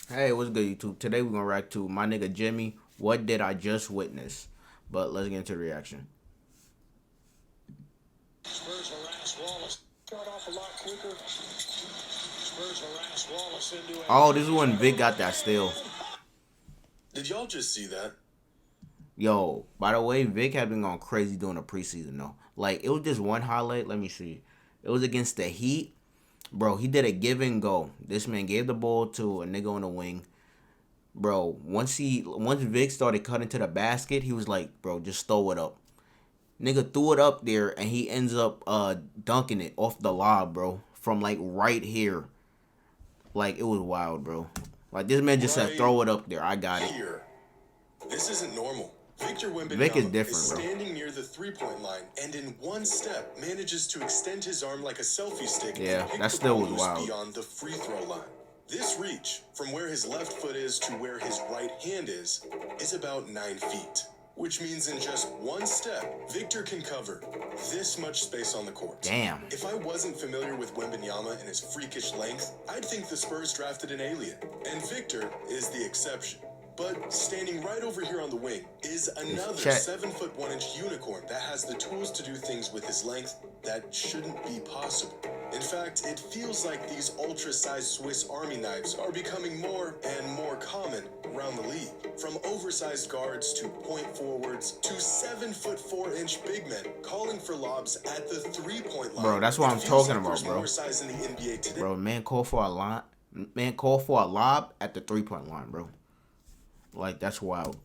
Hey, what's good, YouTube? Today we're gonna react to my nigga Jimmy. What did I just witness? But let's get into the reaction. Spurs harass Wallace. Start off a lot quicker. Spurs harass Wallace into a. Oh, this is when Vic got that steal. Did y'all just see that? Yo, by the way, Vic had been going crazy during the preseason though. Like it was just one highlight. Let me see. It was against the Heat. Bro, he did a give and go. This man gave the ball to a nigga on the wing. Bro, once Vic started cutting to the basket, he was like, bro, just throw it up. Nigga threw it up there and he ends up dunking it off the lob, bro. From like right here. Like it was wild, bro. Like this man just said throw it up there. I got it. Here. This isn't normal. Victor Vic is Wembanyama different, is bro. standing near the three-point line and in one step manages to extend his arm like a selfie stick Yeah, and pick that the still ball was loose wild. beyond the free throw line. This reach, from where his left foot is to where his right hand is about 9 feet. Which means in just one step, Victor can cover this much space on the court. Damn. If I wasn't familiar with Wembanyama and his freakish length, I'd think the Spurs drafted an alien, and Victor is the exception. But standing right over here on the wing is another Chet. 7'1" unicorn that has the tools to do things with his length that shouldn't be possible. In fact, it feels like these ultra-sized Swiss Army knives are becoming more and more common around the league. From oversized guards to point forwards to 7'4" big men calling for lobs at the three-point line. Bro, that's what I'm talking about, bro. More size in the NBA today. Bro, man called for a line. Man called for a lob at the 3-point line, bro. Like that's wild.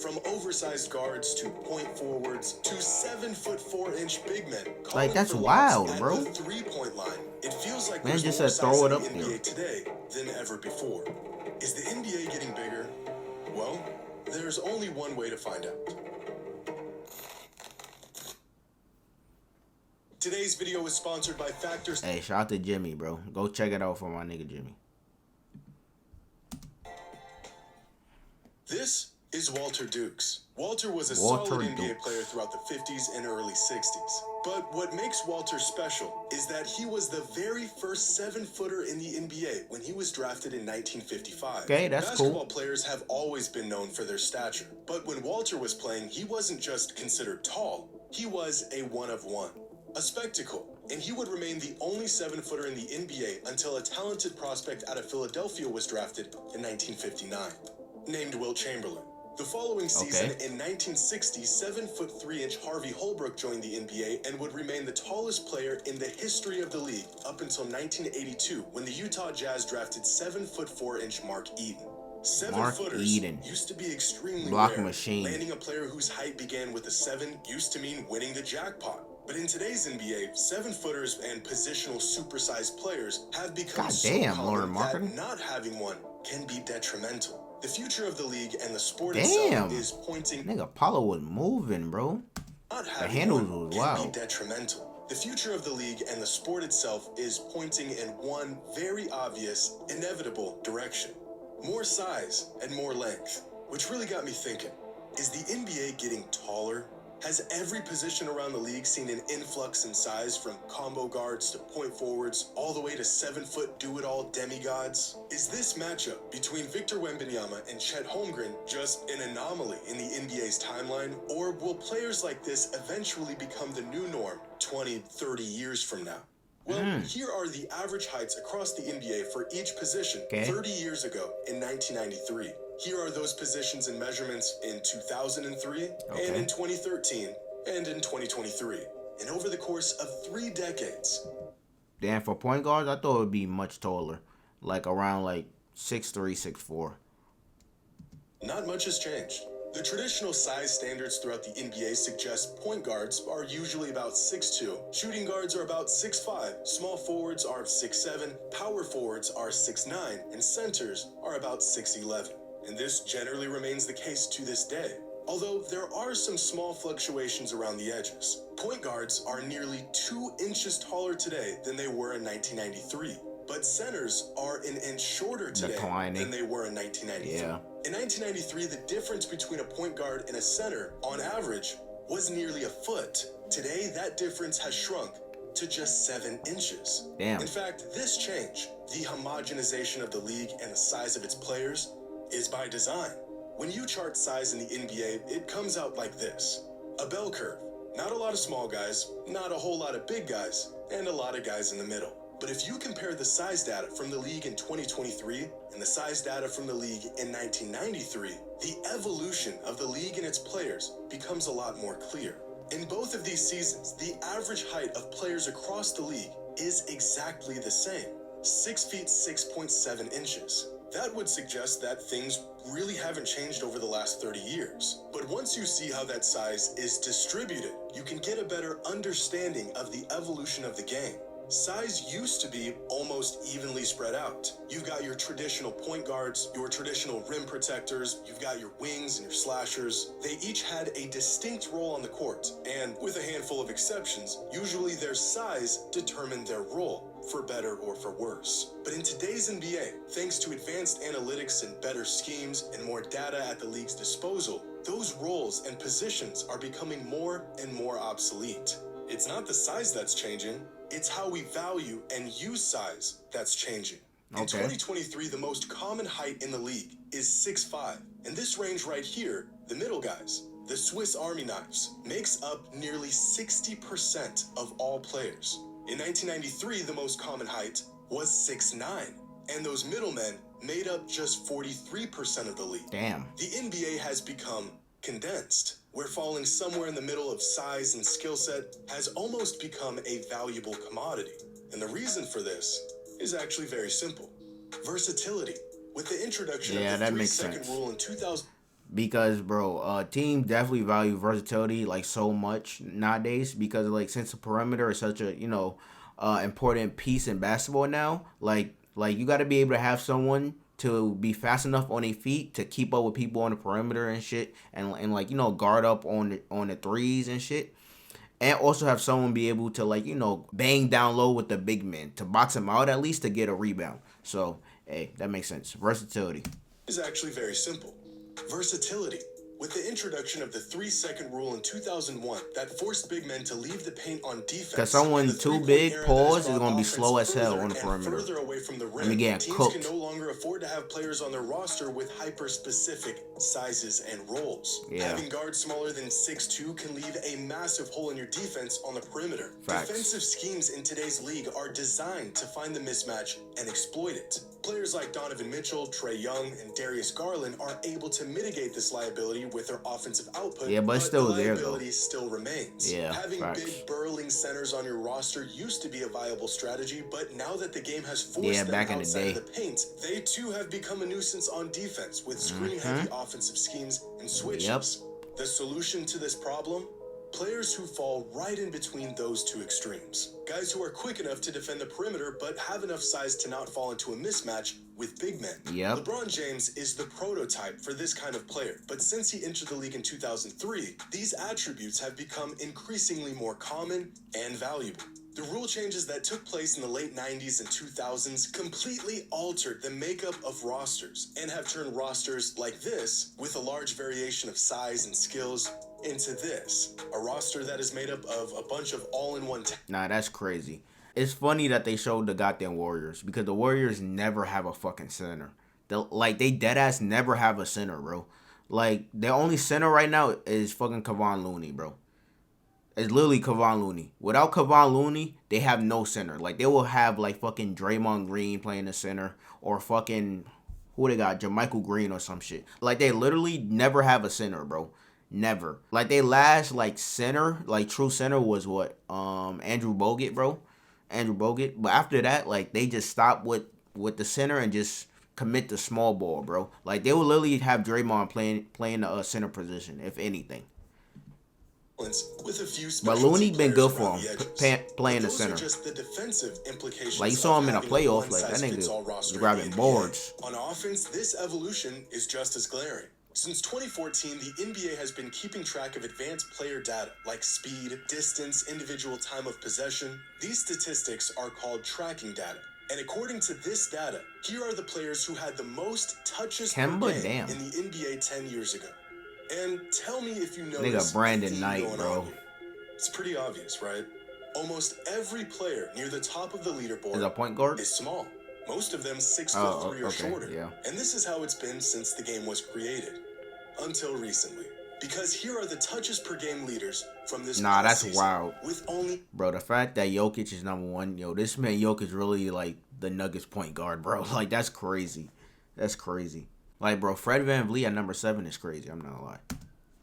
From oversized guards to point forwards to 7'4" big men. Like that's wild, at bro. the three-point line. It feels like Man there's just more said throw size it in up the NBA there. today than ever before. Is the NBA getting bigger? Well, there's only one way to find out. Today's video is sponsored by Factors. Hey, shout out to Jimmy, bro. Go check it out for my nigga Jimmy. This is Walter Dukes. Walter was a Walter solid NBA Dukes. player throughout the 50s and early 60s. But what makes Walter special is that he was the very first 7-footer in the NBA when he was drafted in 1955. Okay, that's Basketball cool. players have always been known for their stature. But when Walter was playing, he wasn't just considered tall. He was a one of one. A spectacle, and he would remain the only 7-footer in the NBA until a talented prospect out of Philadelphia was drafted in 1959. Named Wilt Chamberlain. The following season, in 1960, 7'3" Harvey Holbrook joined the NBA and would remain the tallest player in the history of the league up until 1982, when the Utah Jazz drafted 7'4" Mark Eden. Seven-footers used to be extremely Block rare. machine. Landing a player whose height began with a 7 used to mean winning the jackpot. But in today's NBA, 7-footers and positional supersized players have become so common that not having one can be detrimental. The future of the league and the sport itself is pointing. Nigga, Apollo was moving, bro. Not The having handles one was can wild. be detrimental. The future of the league and the sport itself is pointing in one very obvious, inevitable direction. More size and more length, which really got me thinking. Is the NBA getting taller? Has every position around the league seen an influx in size from combo guards to point forwards, all the way to 7-foot do-it-all demigods? Is this matchup between Victor Wembanyama and Chet Holmgren just an anomaly in the NBA's timeline, or will players like this eventually become the new norm 20, 30 years from now? Well, here are the average heights across the NBA for each position 30 years ago in 1993. Here are those positions and measurements in 2003, and in 2013, and in 2023. And over the course of 3 decades. Damn, for point guards, I thought it would be much taller. Like around like 6'3", 6'4". Not much has changed. The traditional size standards throughout the NBA suggest point guards are usually about 6'2", shooting guards are about 6'5", small forwards are 6'7", power forwards are 6'9", and centers are about 6'11". And this generally remains the case to this day. Although there are some small fluctuations around the edges. Point guards are nearly 2 inches taller today than they were in 1993. But centers are an inch shorter today than they were in 1993. In 1993, the difference between a point guard and a center, on average, was nearly a foot. Today, that difference has shrunk to just 7 inches. Damn. In fact, this change, the homogenization of the league and the size of its players, is by design. When you chart size in the NBA, it comes out like this. A bell curve. Not a lot of small guys, not a whole lot of big guys, and a lot of guys in the middle. But if you compare the size data from the league in 2023 and the size data from the league in 1993, the evolution of the league and its players becomes a lot more clear. In both of these seasons, the average height of players across the league is exactly the same, 6 feet 6.7 inches. That would suggest that things really haven't changed over the last 30 years. But once you see how that size is distributed, you can get a better understanding of the evolution of the game. Size used to be almost evenly spread out. You've got your traditional point guards, your traditional rim protectors, you've got your wings and your slashers. They each had a distinct role on the court, and with a handful of exceptions, usually their size determined their role, for better or for worse. But in today's NBA, thanks to advanced analytics and better schemes and more data at the league's disposal, those roles and positions are becoming more and more obsolete. It's not the size that's changing, it's how we value and use size that's changing. In 2023, the most common height in the league is 6'5", and this range right here, the middle guys, the Swiss Army knives, makes up nearly 60% of all players. In 1993, the most common height was 6'9", and those middlemen made up just 43% of the league. Damn. The NBA has become condensed, where falling somewhere in the middle of size and skill set has almost become a valuable commodity. And the reason for this is actually very simple. Versatility. With the introduction of the 3-second rule in 2000... Because, bro, teams definitely value versatility, like, so much nowadays. Because, like, since the perimeter is such a, important piece in basketball now, like you got to be able to have someone to be fast enough on their feet to keep up with people on the perimeter and shit, and guard up on the threes and shit, and also have someone be able to bang down low with the big man to box him out at least to get a rebound. So hey, that makes sense. Versatility is actually very simple. Versatility. With the introduction of the 3-second rule in 2001 that forced big men to leave the paint on defense. Because someone too big, pause, is going to be slow as hell on the perimeter. Further away from the rim, teams can no longer afford to have players on their roster with hyper-specific sizes and roles. Yeah. Having guards smaller than 6'2" can leave a massive hole in your defense on the perimeter. Facts. Defensive schemes in today's league are designed to find the mismatch and exploit it. Players like Donovan Mitchell, Trae Young, and Darius Garland are able to mitigate this liability with their offensive output, but still the there, liability still remains. Yeah, having facts. big burling centers on your roster used to be a viable strategy, but now that the game has forced them back in the outside day, of the paint, they too have become a nuisance on defense with screen-heavy offensive schemes and switches. The solution to this problem? Players who fall right in between those two extremes. Guys who are quick enough to defend the perimeter but have enough size to not fall into a mismatch with big men. LeBron James is the prototype for this kind of player, but since he entered the league in 2003, these attributes have become increasingly more common and valuable. The rule changes that took place in the late 90s and 2000s completely altered the makeup of rosters and have turned rosters like this, with a large variation of size and skills, into this, a roster that is made up of a bunch of all-in-one Nah, that's crazy. It's funny that they showed the goddamn Warriors, because the Warriors never have a fucking center. They deadass never have a center, bro. Like, their only center right now is fucking Kevon Looney, bro. It's literally Kevon Looney. Without Kevon Looney, they have no center. Like, they will have, like, fucking Draymond Green playing the center, or fucking, who they got, Jermichael Green or some shit. Like, they literally never have a center, bro. Never. Like, they last, like, center, like, true center was what? Andrew Bogut, bro. Andrew Bogut. But after that, like, they just stopped with the center and just commit to small ball, bro. Like, they will literally have Draymond playing the center position, if anything. With a few but Looney been good for him, playing the those center. Are just the defensive implications. Like, you saw him in a playoff, like, that nigga grabbing boards. On offense, this evolution is just as glaring. Since 2014, the NBA has been keeping track of advanced player data like speed, distance, individual time of possession. These statistics are called tracking data. And according to this data, here are the players who had the most touches per game in the NBA 10 years ago. And tell me if you notice nigga Brandon Knight, bro. It's pretty obvious, right? Almost every player near the top of the Is leaderboard a point guard? is small. Most of them 6'3" Oh, or okay, shorter. yeah. And this is how it's been since the game was created. Until recently. Because here are the touches per game leaders from this Nah, past that's season, wild. with only Bro, the fact that Jokic is number one, yo, this man Jokic really like the Nuggets point guard, bro. Like, that's crazy. That's crazy. Like, bro, Fred VanVleet at number 7 is crazy. I'm not gonna lie.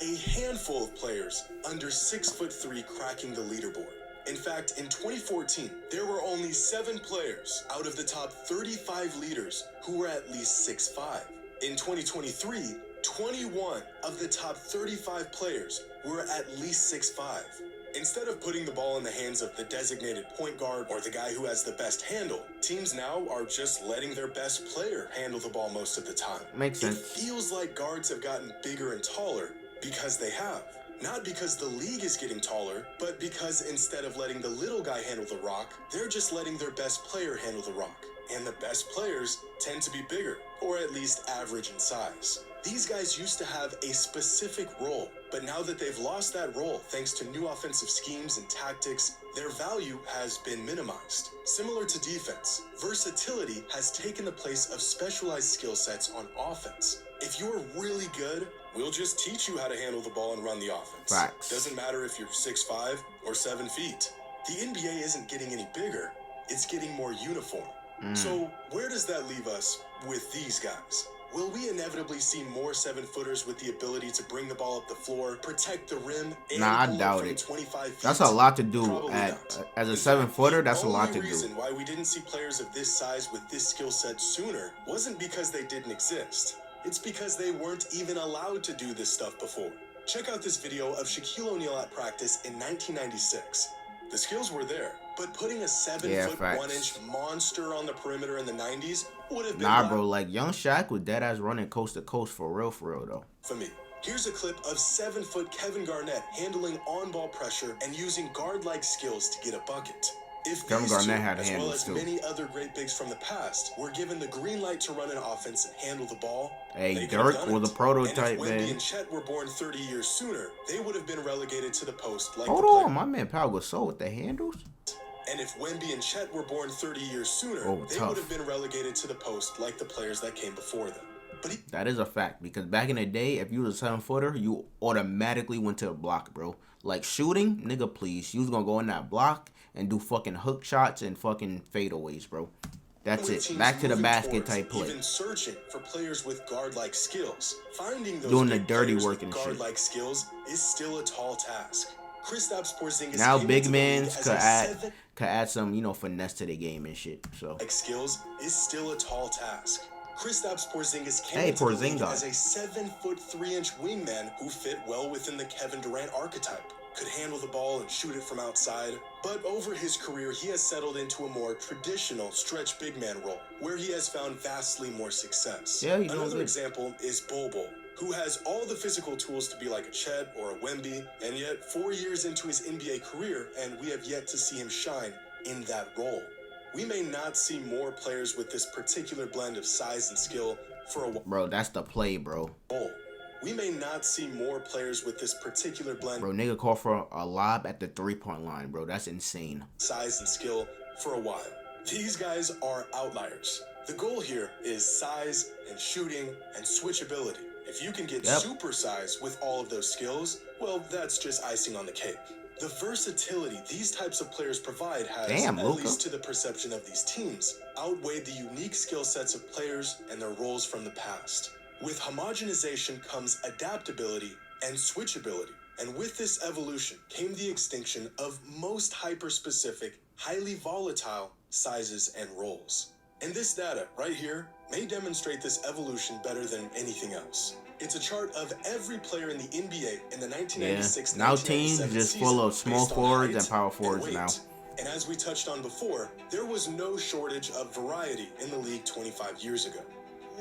a handful of players under 6'3" cracking the leaderboard. In fact, in 2014, there were only 7 players out of the top 35 leaders who were at least 6'5". In 2023, 21 of the top 35 players were at least 6'5". Instead of putting the ball in the hands of the designated point guard or the guy who has the best handle, teams now are just letting their best player handle the ball most of the time. Makes sense. It feels like guards have gotten bigger and taller because they have. Not because the league is getting taller, but because instead of letting the little guy handle the rock, they're just letting their best player handle the rock. And the best players tend to be bigger, or at least average in size. These guys used to have a specific role, but now that they've lost that role thanks to new offensive schemes and tactics, their value has been minimized. Similar to defense, versatility has taken the place of specialized skill sets on offense. If you're really good, we'll just teach you how to handle the ball and run the offense. Facts. Doesn't matter if you're 6'5" or 7 feet. The NBA isn't getting any bigger, it's getting more uniform. So where does that leave us with these guys? Will we inevitably see more 7-footers with the ability to bring the ball up the floor, protect the rim, and Nah, I pull doubt from it. 25 feet? That's a lot to do Probably not. as a In 7-footer. fact, That's a lot to The only do. reason why we didn't see players of this size with this skill set sooner wasn't because they didn't exist. It's because they weren't even allowed to do this stuff before. Check out this video of Shaquille O'Neal at practice in 1996. The skills were there, but putting a 7-foot, facts. 1-inch monster on the perimeter in the 90s would have been Nah, bro, like young Shaq was dead ass running coast to coast for real though. for me. Here's a clip of 7-foot Kevin Garnett handling on-ball pressure and using guard-like skills to get a bucket. If Kevin these Garnett two, had as well handles, as too. many other great bigs from the past, were given the green light to run an offense and handle the ball, Hey, they could have Dirk done was it. a prototype, and if Wemby man. and Chet were born 30 years sooner, they would have been relegated to the post like Hold the on, my man Pau Gasol with the handles. And if Wemby and Chet were born 30 years sooner, Oh, they tough. would have been relegated to the post like the players that came before them. But That is a fact, because back in the day, if you was a 7-footer, you automatically went to the block, bro. Like shooting, nigga, please. You was gonna go in that block and do fucking hook shots and fucking fadeaways, bro. That's with it. teams Back to the moving basket towards type play. Even searching for players with guard-like skills, finding those Doing the big dirty players work with and shit. guard-like skills is still a tall task. Kristaps Porzingis Now came big into the league mans as could a add some, finesse to the game and shit. So skills is still a tall task. Kristaps Porzingis came Hey, into the league Porzingis. as a 7-foot 3-inch wingman who fit well within the Kevin Durant archetype. Could handle the ball and shoot it from outside, but over his career he has settled into a more traditional stretch big man role, where he has found vastly more success. Yeah, he's doing Another good. example is Bol Bol, who has all the physical tools to be like a Chet or a Wemby, and yet 4 years into his NBA career, and we have yet to see him shine in that role. We may not see more players with this particular blend of size and skill for a bro, that's the play, bro. while. We may not see more players with this particular blend Bro, nigga called for a lob at the 3-point line, bro. That's insane. size and skill for a while. These guys are outliers. The goal here is size and shooting and switchability. If you can get Yep. super size with all of those skills, well, that's just icing on the cake. The versatility these types of players provide has, Damn, at Luka. least to the perception of these teams, outweighed the unique skill sets of players and their roles from the past. With homogenization comes adaptability and switchability. And with this evolution came the extinction of most hyper-specific, highly volatile sizes and roles. And this data right here may demonstrate this evolution better than anything else. It's a chart of every player in the NBA in the 1996-1997 Now teams just full of season small based on forwards height and power forwards weight. now. And as we touched on before, there was no shortage of variety in the league 25 years ago.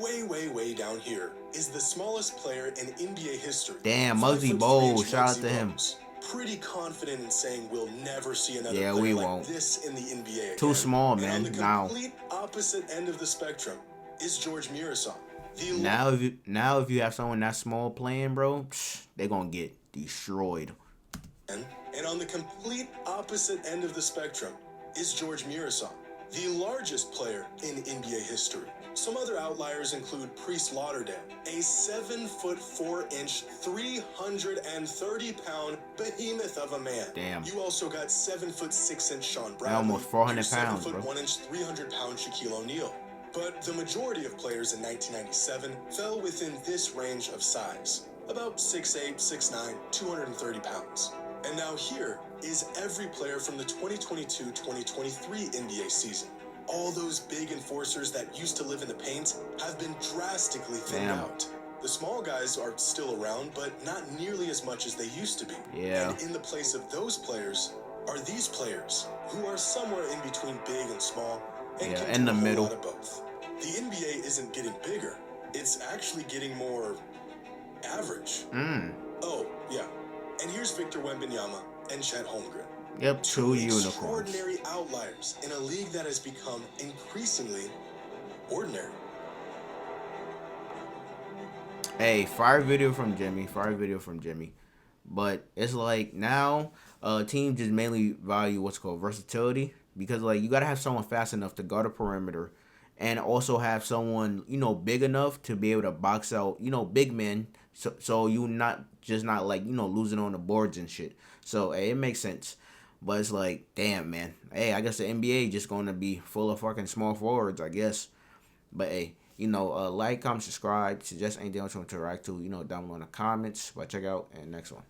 Way down here is the smallest player in NBA history. Damn, 5 Muggsy foot Bogues, 3-inch shout out Muggsy to him. Bogues. Pretty confident in saying we'll never see another Yeah, player we like won't. this in the NBA Too again. small, And man, on the now. complete opposite end of the spectrum is George Murasov. The Now if you have someone that small playing, bro, they gonna get destroyed. And on on the complete opposite end of the spectrum is George Murasov, the largest player in NBA history. Some other outliers include Priest Lauderdale, a 7'4" 330-pound behemoth of a man. Damn. You also got 7'6" Sean Bradley, almost 400 pounds, bro. 7'1" 300-pound Shaquille O'Neal. But the majority of players in 1997 fell within this range of size, about 6'8", 6'9", 230 pounds. And now here is every player from the 2022-2023 NBA season. All those big enforcers that used to live in the paint have been drastically thinned out. The small guys are still around, but not nearly as much as they used to be. Yeah. And in the place of those players are these players, who are somewhere in between big and small, and can in do the a whole middle. lot of both. The NBA isn't getting bigger. It's actually getting more average. Oh, yeah. And here's Victor Wembanyama and Chet Holmgren. Yep, two unicorns. Extraordinary outliers in a league that has become increasingly ordinary. Hey, fire video from Jimmy. But it's like now, teams just mainly value what's called versatility, because like you gotta have someone fast enough to guard a perimeter, and also have someone big enough to be able to box out big men. So you not like losing on the boards and shit. So hey, it makes sense. But it's like, damn, man. Hey, I guess the NBA just going to be full of fucking small forwards, I guess. But hey, like, comment, subscribe, suggest anything else you want to interact to, down below in the comments. But check out and next one.